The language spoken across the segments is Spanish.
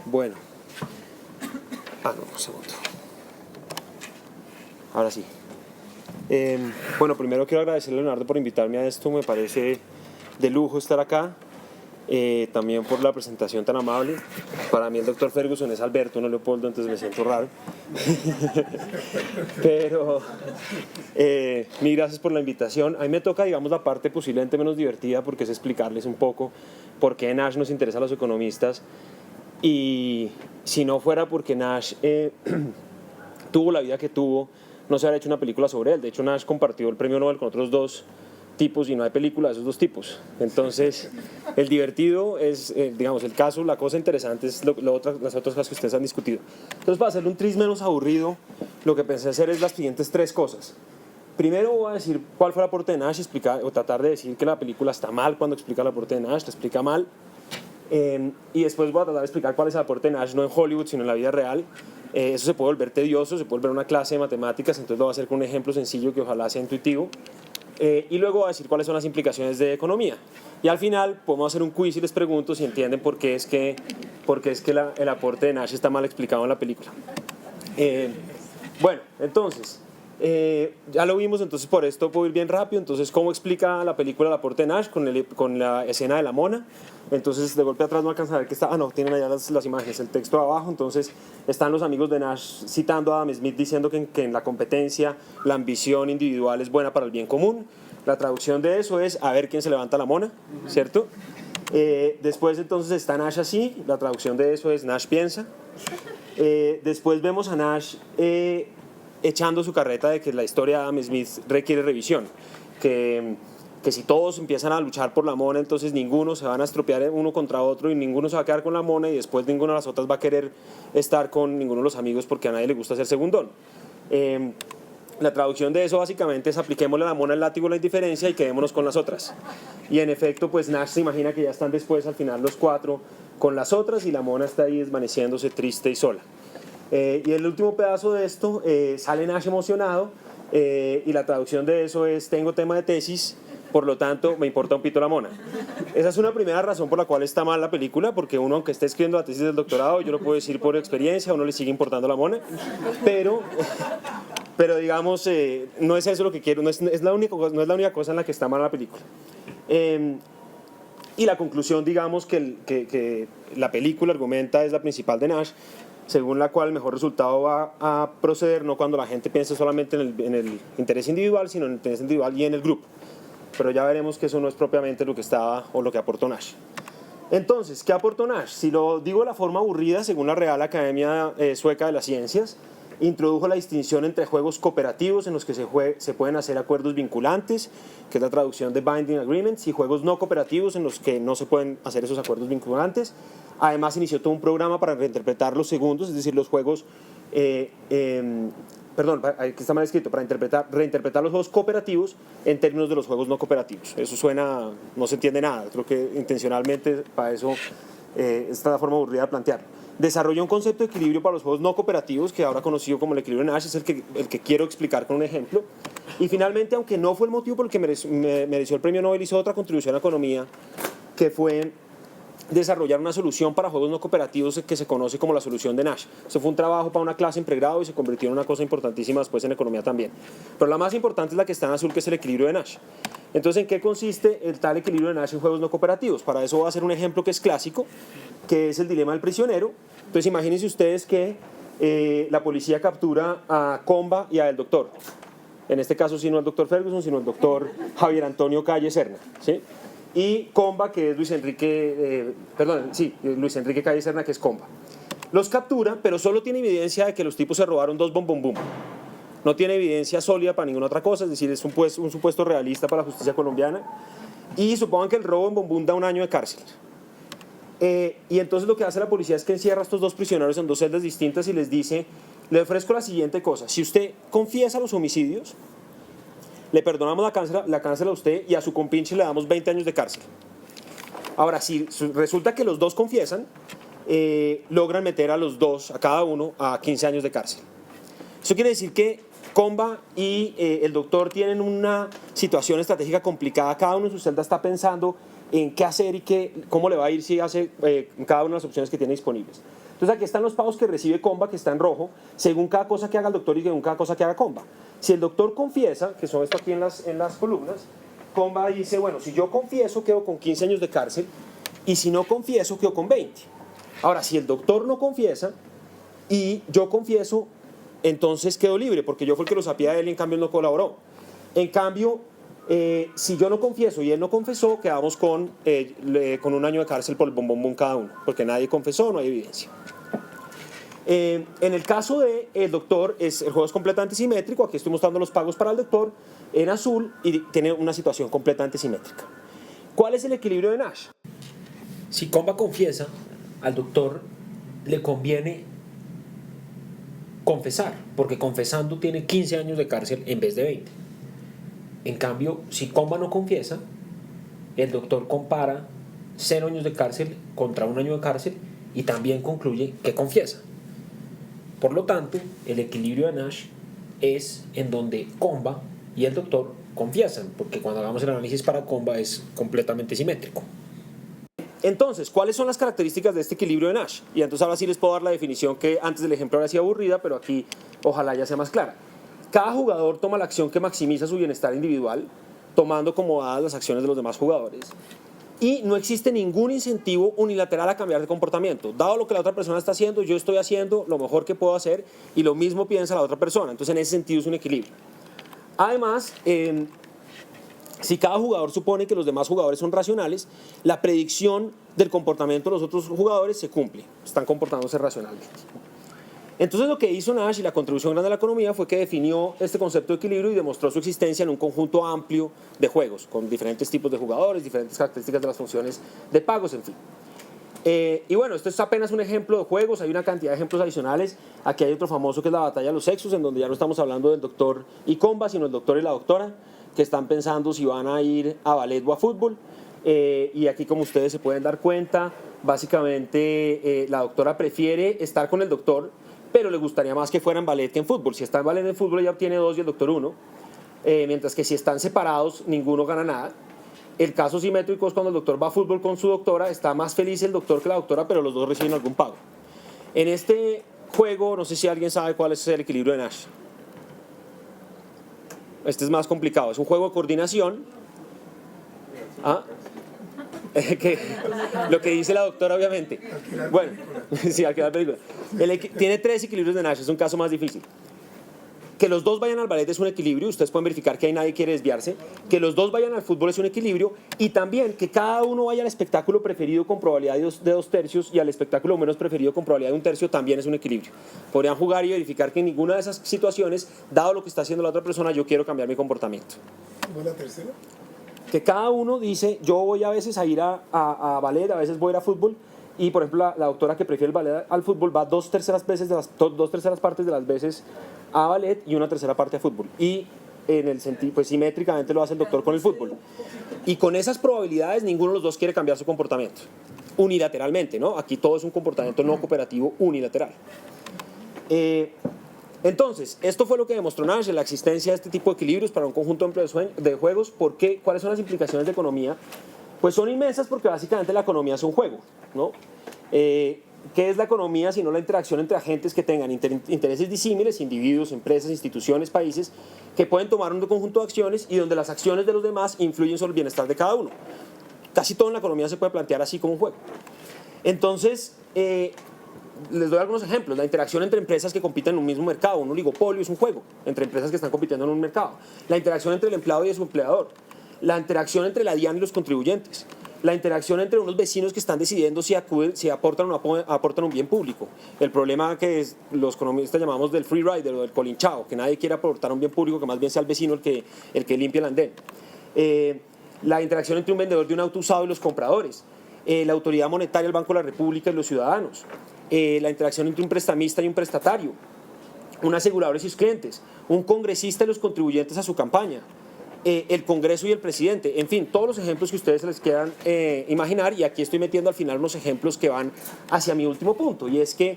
Bueno. No, un segundo. Ahora sí. Bueno, primero quiero agradecerle a Leonardo por invitarme a esto. Me parece de lujo estar acá. También por la presentación tan amable. Para mí el doctor Ferguson es Alberto, no Leopoldo, entonces me siento raro. Pero mil gracias por la invitación. A mí me toca, digamos, la parte posiblemente menos divertida, porque es explicarles un poco por qué Nash nos interesa a los economistas. Y si no fuera porque Nash tuvo la vida que tuvo, no se habría hecho una película sobre él. De hecho, Nash compartió el premio Nobel con otros dos tipos y no hay película de esos dos tipos. Entonces, el divertido es, digamos, el caso, la cosa interesante es las otras cosas que ustedes han discutido. Entonces, para hacerle un tris menos aburrido, lo que pensé hacer es las siguientes tres cosas. Primero voy a decir cuál fue el aporte de Nash, o tratar de decir que la película está mal cuando explica el aporte de Nash, la explica mal. Y después voy a tratar de explicar cuál es el aporte de Nash, no en Hollywood, sino en la vida real. Eso se puede volver tedioso, se puede volver una clase de matemáticas, entonces lo voy a hacer con un ejemplo sencillo que ojalá sea intuitivo. Y luego voy a decir cuáles son las implicaciones de economía. Y al final podemos hacer un quiz y les pregunto si entienden por qué es que el aporte de Nash está mal explicado en la película. Bueno, entonces, ya lo vimos, entonces por esto puedo ir bien rápido. Entonces, ¿cómo explica la película el aporte de Nash? Con la escena de la mona. Entonces, de golpe atrás no alcanza a ver que está... no, tienen allá las imágenes, el texto de abajo. Entonces, están los amigos de Nash citando a Adam Smith diciendo que en la competencia la ambición individual es buena para el bien común. La traducción de eso es a ver quién se levanta la mona, ¿cierto? Después, entonces, está Nash así. La traducción de eso es Nash piensa. Después vemos a Nash echando su carreta de que la historia de Adam Smith requiere revisión, que si todos empiezan a luchar por la mona, entonces ninguno se van a estropear uno contra otro y ninguno se va a quedar con la mona y después ninguna de las otras va a querer estar con ninguno de los amigos porque a nadie le gusta ser segundón. La traducción de eso básicamente es apliquémosle a la mona el látigo a la indiferencia y quedémonos con las otras. Y en efecto, pues Nash se imagina que ya están después al final los cuatro con las otras y la mona está ahí desvaneciéndose triste y sola. Y el último pedazo de esto, sale Nash emocionado y la traducción de eso es tengo tema de tesis, por lo tanto me importa un pito la mona. Esa es una primera razón por la cual está mal la película, porque uno aunque esté escribiendo la tesis del doctorado, yo lo puedo decir por experiencia, a uno le sigue importando la mona, pero digamos, no es eso lo que quiero, no es la única cosa en la que está mal la película. Y la conclusión, digamos, que la película argumenta es la principal de Nash, según la cual el mejor resultado va a proceder no cuando la gente piense solamente en el interés individual, sino en el interés individual y en el grupo. Pero ya veremos que eso no es propiamente lo que estaba o lo que aportó Nash. Entonces, ¿qué aportó Nash? Si lo digo de la forma aburrida, según la Real Academia Sueca de las Ciencias, introdujo la distinción entre juegos cooperativos en los que se pueden hacer acuerdos vinculantes, que es la traducción de Binding Agreements, y juegos no cooperativos en los que no se pueden hacer esos acuerdos vinculantes. Además, inició todo un programa para reinterpretar los segundos, es decir, los juegos... aquí está mal escrito, para reinterpretar los juegos cooperativos en términos de los juegos no cooperativos. Eso suena, no se entiende nada, creo que intencionalmente para eso esta es la forma aburrida de plantearlo. Desarrolló un concepto de equilibrio para los juegos no cooperativos, que ahora conocido como el equilibrio de Nash, es el que quiero explicar con un ejemplo. Y finalmente, aunque no fue el motivo por el que mereció el premio Nobel, hizo otra contribución a economía, que fue desarrollar una solución para juegos no cooperativos que se conoce como la solución de Nash. Eso fue un trabajo para una clase en pregrado y se convirtió en una cosa importantísima después en economía también. Pero la más importante es la que está en azul, que es el equilibrio de Nash. Entonces, ¿en qué consiste el tal equilibrio de Nash en juegos no cooperativos? Para eso voy a hacer un ejemplo que es clásico, que es el dilema del prisionero. Entonces, imagínense ustedes que la policía captura a Comba y a el doctor. En este caso, sí, no el doctor Ferguson, sino el doctor Javier Antonio Calle Serna, ¿sí? Y Comba, que es Luis Enrique Calle Serna, que es Comba. Los captura, pero solo tiene evidencia de que los tipos se robaron 2 bombom. No tiene evidencia sólida para ninguna otra cosa, es decir, es un supuesto realista para la justicia colombiana. Y supongan que el robo en bombón da 1 año de cárcel. Y entonces lo que hace la policía es que encierra a estos 2 prisioneros en 2 celdas distintas y les dice, le ofrezco la siguiente cosa: si usted confiesa los homicidios, le perdonamos la cárcel a usted y a su compinche le damos 20 años de cárcel. Ahora, si resulta que los 2 confiesan, logran meter a los 2, a cada uno, a 15 años de cárcel. Eso quiere decir que Comba y el doctor tienen una situación estratégica complicada. Cada uno en su celda está pensando en qué hacer y cómo le va a ir si hace cada una de las opciones que tiene disponibles. Entonces aquí están los pagos que recibe Comba, que está en rojo, según cada cosa que haga el doctor y según cada cosa que haga Comba. Si el doctor confiesa, que son esto aquí en las columnas, Comba dice, bueno, si yo confieso quedo con 15 años de cárcel y si no confieso quedo con 20. Ahora, si el doctor no confiesa y yo confieso, entonces quedo libre, porque yo fue el que lo sabía de él y en cambio él no colaboró. En cambio, si yo no confieso y él no confesó, quedamos con 1 año de cárcel por el bombón cada uno, porque nadie confesó, no hay evidencia. En el caso del doctor, el juego es completamente simétrico. Aquí estoy mostrando los pagos para el doctor en azul y tiene una situación completamente simétrica. ¿Cuál es el equilibrio de Nash? Si Comba confiesa, al doctor le conviene confesar, porque confesando tiene 15 años de cárcel en vez de 20. En cambio, si Comba no confiesa, el doctor compara 0 años de cárcel contra 1 año de cárcel y también concluye que confiesa. Por lo tanto, el equilibrio de Nash es en donde Comba y el doctor confiesan, porque cuando hagamos el análisis para Comba es completamente simétrico. Entonces, ¿cuáles son las características de este equilibrio de Nash? Y entonces ahora sí les puedo dar la definición que antes del ejemplo ahora sí aburrida, pero aquí ojalá ya sea más clara. Cada jugador toma la acción que maximiza su bienestar individual, tomando como dadas las acciones de los demás jugadores. Y no existe ningún incentivo unilateral a cambiar de comportamiento. Dado lo que la otra persona está haciendo, yo estoy haciendo lo mejor que puedo hacer y lo mismo piensa la otra persona. Entonces, en ese sentido es un equilibrio. Además, si cada jugador supone que los demás jugadores son racionales, la predicción del comportamiento de los otros jugadores se cumple. Están comportándose racionalmente. Entonces lo que hizo Nash y la contribución grande de la economía fue que definió este concepto de equilibrio y demostró su existencia en un conjunto amplio de juegos, con diferentes tipos de jugadores, diferentes características de las funciones de pagos, en fin. Y bueno, esto es apenas un ejemplo de juegos, hay una cantidad de ejemplos adicionales. Aquí hay otro famoso que es la batalla de los sexos, en donde ya no estamos hablando del doctor y Comba, sino el doctor y la doctora, que están pensando si van a ir a ballet o a fútbol. Y aquí, como ustedes se pueden dar cuenta, básicamente la doctora prefiere estar con el doctor, pero le gustaría más que fuera en ballet que en fútbol. Si está en ballet en fútbol ella obtiene 2 y el doctor 1, mientras que si están separados ninguno gana nada. El caso simétrico es cuando el doctor va a fútbol con su doctora, está más feliz el doctor que la doctora, pero los dos reciben algún pago. En este juego, no sé si alguien sabe cuál es el equilibrio de Nash. Este es más complicado, es un juego de coordinación. ¿Ah? Lo que dice la doctora, obviamente. Bueno, sí, al la película. Tiene 3 equilibrios de Nash, es un caso más difícil. Que los dos vayan al ballet es un equilibrio, ustedes pueden verificar que ahí nadie quiere desviarse. Que los dos vayan al fútbol es un equilibrio. Y también que cada uno vaya al espectáculo preferido con probabilidad de 2/3 y al espectáculo menos preferido con probabilidad de 1/3 también es un equilibrio. Podrían jugar y verificar que en ninguna de esas situaciones, dado lo que está haciendo la otra persona, yo quiero cambiar mi comportamiento. ¿Cómo es la tercera? Que cada uno dice, yo voy a veces a ir a ballet, a veces voy a ir a fútbol, y por ejemplo la doctora que prefiere el ballet al fútbol va 2/3 partes de las veces a ballet y 1/3 parte a fútbol. Y en el sentido, pues simétricamente lo hace el doctor con el fútbol. Y con esas probabilidades ninguno de los dos quiere cambiar su comportamiento. Unilateralmente, ¿no? Aquí todo es un comportamiento no cooperativo unilateral. Entonces, esto fue lo que demostró Nash, la existencia de este tipo de equilibrios para un conjunto amplio de juegos. ¿Por qué? ¿Cuáles son las implicaciones de economía? Pues son inmensas porque básicamente la economía es un juego, ¿no? ¿Qué es la economía sino la interacción entre agentes que tengan intereses disímiles, individuos, empresas, instituciones, países, que pueden tomar un conjunto de acciones y donde las acciones de los demás influyen sobre el bienestar de cada uno? Casi todo en la economía se puede plantear así como un juego. Entonces, les doy algunos ejemplos. La interacción entre empresas que compiten en un mismo mercado, un oligopolio es un juego entre empresas que están compitiendo en un mercado. La interacción entre el empleado y su empleador. La interacción entre la DIAN y los contribuyentes. La interacción entre unos vecinos que están decidiendo si aportan o no aportan un bien público. El problema que los economistas llamamos del free rider o del colinchado, que nadie quiere aportar un bien público, que más bien sea el vecino el que limpia el andén. La interacción entre un vendedor de un auto usado y los compradores. La autoridad monetaria, el Banco de la República y los ciudadanos. La interacción entre un prestamista y un prestatario. Un asegurador y sus clientes. Un congresista y los contribuyentes a su campaña. El Congreso y el presidente, en fin, todos los ejemplos que ustedes se les quieran imaginar, y aquí estoy metiendo al final unos ejemplos que van hacia mi último punto, y es que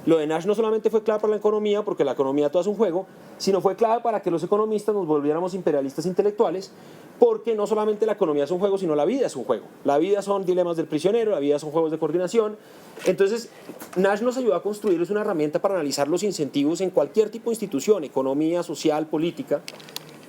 Lo de Nash no solamente fue clave para la economía, porque la economía todo es un juego, sino fue clave para que los economistas nos volviéramos imperialistas intelectuales, porque no solamente la economía es un juego, sino la vida es un juego. La vida son dilemas del prisionero, la vida son juegos de coordinación. Entonces, Nash nos ayudó a construir, es una herramienta para analizar los incentivos en cualquier tipo de institución, economía, social, política.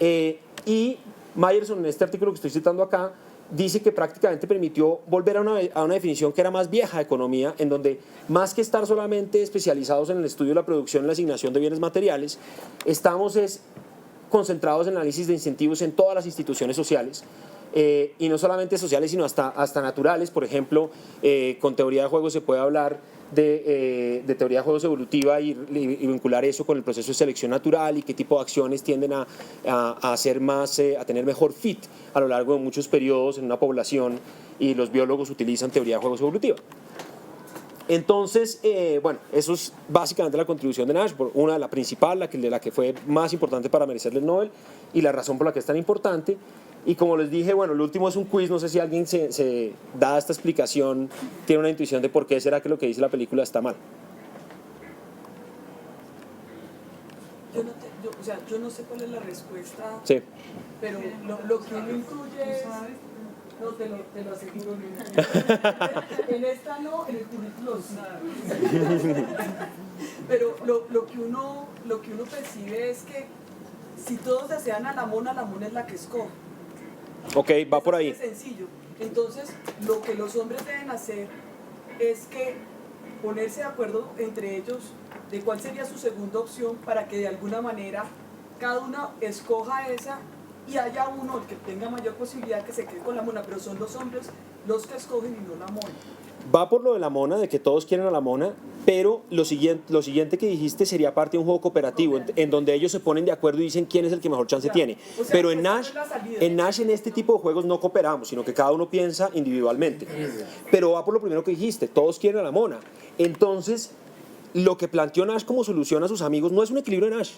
Y Myerson, en este artículo que estoy citando acá, dice que prácticamente permitió volver a una definición que era más vieja de economía, en donde más que estar solamente especializados en el estudio de la producción y la asignación de bienes materiales, estamos concentrados en el análisis de incentivos en todas las instituciones sociales, y no solamente sociales, sino hasta naturales. Por ejemplo, con teoría de juegos se puede hablar de teoría de juegos evolutiva y vincular eso con el proceso de selección natural y qué tipo de acciones tienden a tener mejor fit a lo largo de muchos periodos en una población, y los biólogos utilizan teoría de juegos evolutiva. Entonces, bueno, eso es básicamente la contribución de Nash, una, la principal, la que fue más importante para merecerle el Nobel, y la razón por la que es tan importante. Y como les dije, bueno, el último es un quiz, no sé si alguien dada esta explicación, tiene una intuición de por qué será que lo que dice la película está mal. Yo no sé cuál es la respuesta, Sí. pero lo que uno intuye es... No, te lo aseguro. En esta no, en el currículo sí. Pero lo que uno percibe es que si todos desean a la mona es la que escoge. Ok, va por ahí. Es sencillo. Entonces, lo que los hombres deben hacer es que ponerse de acuerdo entre ellos de cuál sería su segunda opción, para que de alguna manera cada uno escoja esa y haya uno, el que tenga mayor posibilidad, que se quede con la mona, pero son los hombres los que escogen y no la mona. Va por lo de la mona, de que todos quieren a la mona, pero lo siguiente que dijiste sería parte de un juego cooperativo, en donde ellos se ponen de acuerdo y dicen quién es el que mejor chance tiene. O sea, Pero en Nash, en este tipo de juegos no cooperamos, sino que cada uno piensa individualmente. Pero va por lo primero que dijiste, todos quieren a la mona. Entonces, lo que planteó Nash como solución a sus amigos no es un equilibrio de Nash.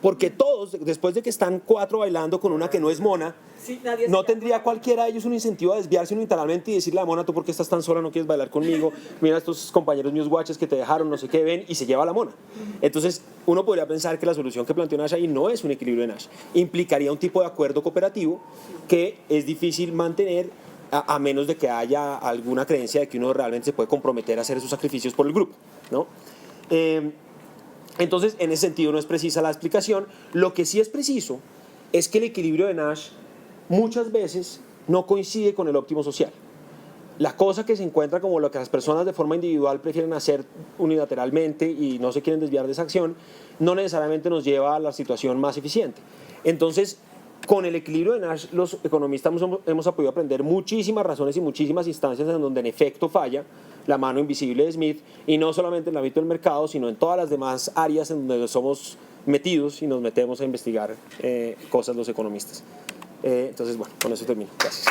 Porque todos, después de que están 4 bailando con una que no es mona, sí, no tendría cualquiera de ellos un incentivo a desviarse unilateralmente y decirle a la mona: tú por qué estás tan sola, no quieres bailar conmigo, mira a estos compañeros míos guaches que te dejaron, no sé qué, ven, y se lleva a la mona. Entonces uno podría pensar que la solución que planteó Nash ahí no es un equilibrio de Nash, implicaría un tipo de acuerdo cooperativo que es difícil mantener a menos de que haya alguna creencia de que uno realmente se puede comprometer a hacer esos sacrificios por el grupo, ¿no? Entonces, en ese sentido no es precisa la explicación. Lo que sí es preciso es que el equilibrio de Nash muchas veces no coincide con el óptimo social. La cosa que se encuentra como lo que las personas de forma individual prefieren hacer unilateralmente y no se quieren desviar de esa acción, no necesariamente nos lleva a la situación más eficiente. Entonces, con el equilibrio de Nash, los economistas hemos podido aprender muchísimas razones y muchísimas instancias en donde en efecto falla la mano invisible de Smith, y no solamente en el ámbito del mercado, sino en todas las demás áreas en donde somos metidos y nos metemos a investigar cosas los economistas. Entonces, bueno, con eso termino. Gracias.